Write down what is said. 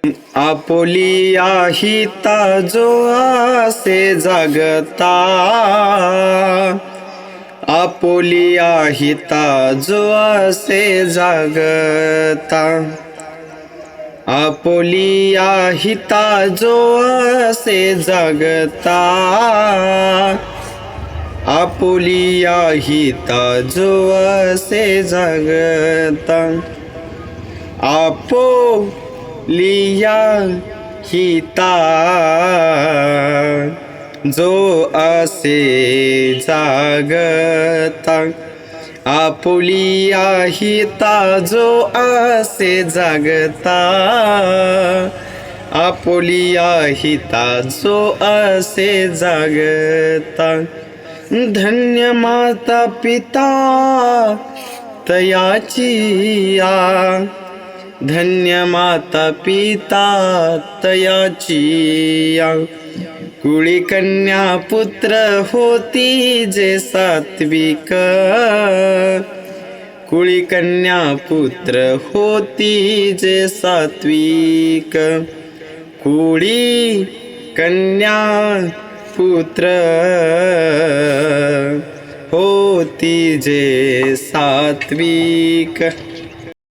Apulia हिता जो आसे जागता, आपुलिया हिता जो आसे जागता, आपुलिया हिता जो आसे जागता, आपुलिया हिता जो आसे जागता, आपुलिया हिता जो आसे जागता, आपुलिया हिता जो आसे जागता, आपुलिया हिता जो आसे जागता. धन्य माता पिता तयाची या, धन्य माता पिता तयाची या. कुळी कन्या पुत्र होती जे सात्विक, कुळी कन्या पुत्र होती जे सात्विक, कुळी कन्या पुत्र होती जे सात्विक.